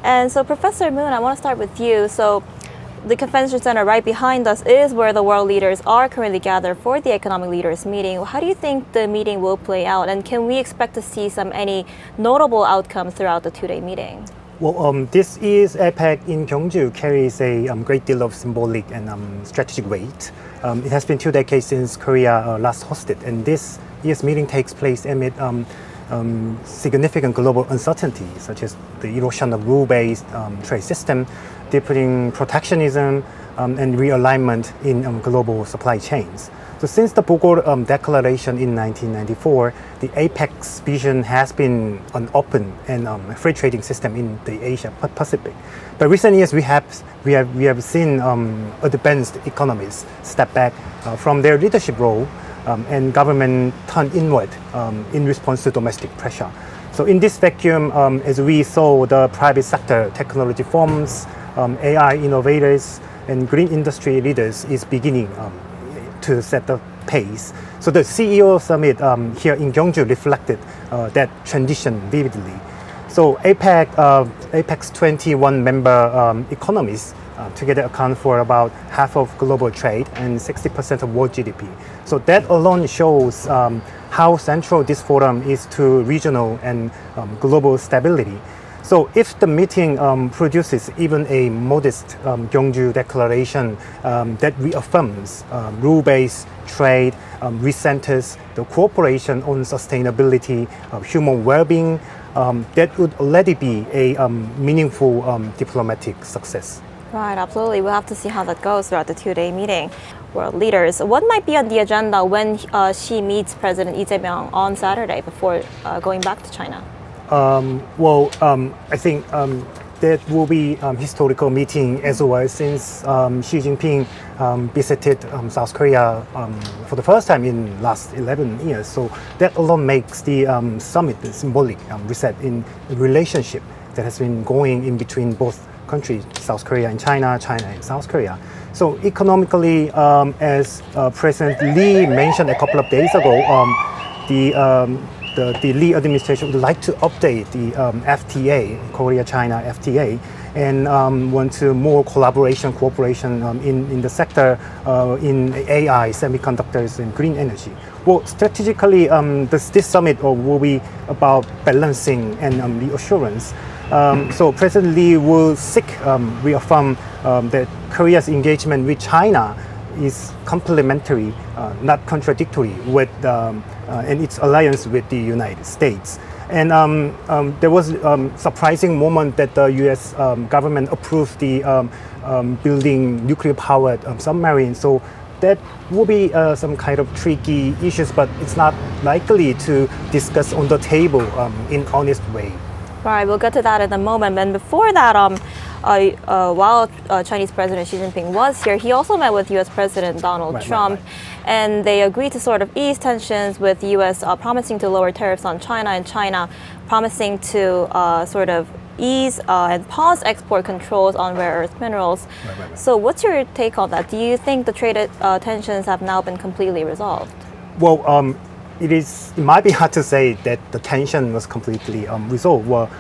And so, Professor Moon, I want to start with you. So, the convention center right behind us is where the world leaders are currently gathered for the economic leaders meeting. How do you think the meeting will play out, and can we expect to see any notable outcomes throughout the two-day meeting? Well, this year's APEC in Gyeongju carries a great deal of symbolic and strategic weight. It has been 2 decades since Korea last hosted, and this year's meeting takes place amid significant global uncertainty, such as the erosion of rule-based trade system, deepening protectionism, and realignment in global supply chains. So since the Bogor Declaration in 1994, the APEC's vision has been an open and free trading system in the Asia Pacific. But recent years, we have seen advanced economies step back from their leadership role, and government turn inward in response to domestic pressure. So in this vacuum, as we saw the private sector technology firms, AI innovators, and green industry leaders is beginning to set the pace. So the CEO summit here in Gyeongju reflected that transition vividly. So APEC's 21 member economies together account for about half of global trade and 60% of world GDP. So that alone shows how central this forum is to regional and global stability. So if the meeting produces even a modest Gyeongju Declaration that reaffirms rule-based trade, recenters the cooperation on sustainability, human well-being, that would already be a meaningful diplomatic success. Right, absolutely. We'll have to see how that goes throughout the two-day meeting. World leaders, what might be on the agenda when she meets President Lee Jae-myung on Saturday before going back to China? I think that will be historical meeting as well, since Xi Jinping visited South Korea for the first time in last 11 years. So that alone makes the summit a symbolic reset in the relationship that has been going in between both countries, South Korea and China, China and South Korea. So economically, as President Lee mentioned a couple of days ago, the Lee administration would like to update the FTA, Korea-China FTA, and want to more cooperation in the sector in AI, semiconductors, and green energy. Well, strategically, this summit will be about balancing and reassurance. So President Lee will seek reaffirm that Korea's engagement with China is complementary, not contradictory, with and its alliance with the United States. And there was a surprising moment that the U.S. Government approved the building nuclear-powered submarine. So that will be some kind of tricky issues, but it's not likely to discuss on the table in honest way. Right, we'll get to that in a moment. And before that, while Chinese President Xi Jinping was here, he also met with U.S. President Donald Trump, and they agreed to sort of ease tensions, with the U.S. Promising to lower tariffs on China, and China promising to sort of ease and pause export controls on rare earth minerals. So what's your take on that? Do you think the trade tensions have now been completely resolved? Well, it might be hard to say that the tension was completely resolved. Well,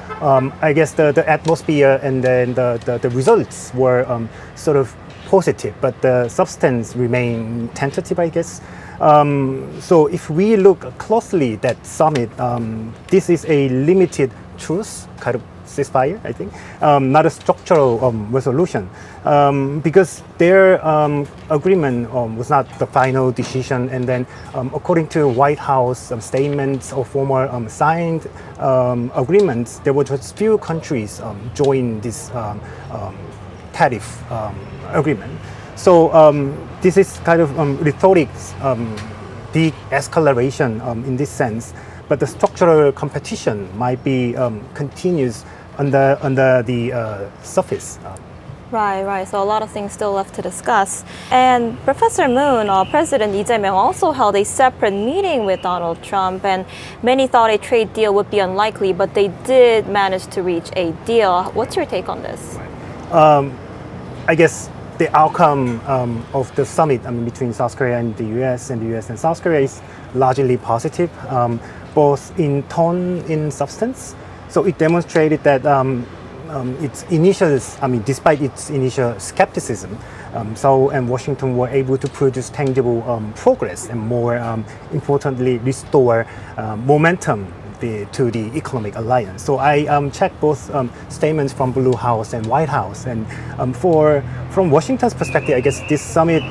I guess the atmosphere and then the results were sort of positive, but the substance remained tentative, I guess. So if we look closely at that summit, this is a limited truce, kind of ceasefire, I think, not a structural resolution, because their agreement was not the final decision. And then, according to White House statements or former signed agreements, there were just few countries join this tariff agreement. So this is kind of rhetoric, de-escalation in this sense. But the structural competition might be continues under the surface. Right. So a lot of things still left to discuss. And Professor Moon, President Lee Jae-myung also held a separate meeting with Donald Trump, and many thought a trade deal would be unlikely, but they did manage to reach a deal. What's your take on this? I guess the outcome of the summit between South Korea and the US, and the US and South Korea, is largely positive, both in tone, in substance. So it demonstrated that despite its initial skepticism, Seoul and Washington were able to produce tangible progress and, more importantly, restore momentum to the economic alliance. So I checked both statements from Blue House and White House, and from Washington's perspective, I guess this summit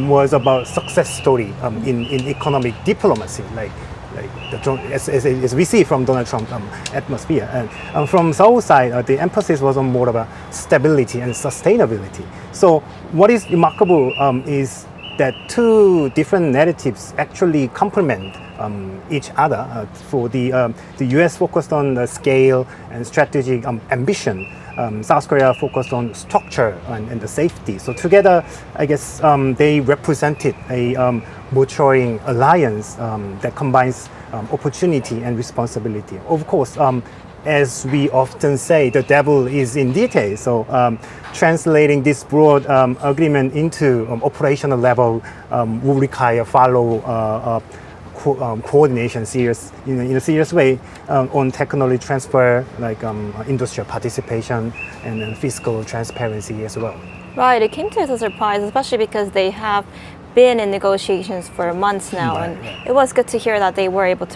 was about success story in economic diplomacy, as we see from Donald Trump's atmosphere. And from Seoul's side, the emphasis was on more about stability and sustainability. So what is remarkable is that two different narratives actually complement each other. For the US focused on the scale and strategic ambition, South Korea focused on structure and the safety. So together, I guess they represented a maturing alliance that combines opportunity and responsibility. Of course, as we often say, the devil is in detail. So translating this broad agreement into operational level will require coordination in a serious way on technology transfer, like industrial participation and fiscal transparency as well. Right, it came to us as a surprise, especially because they have been in negotiations for months now, Right, and yeah. it was good to hear that they were able to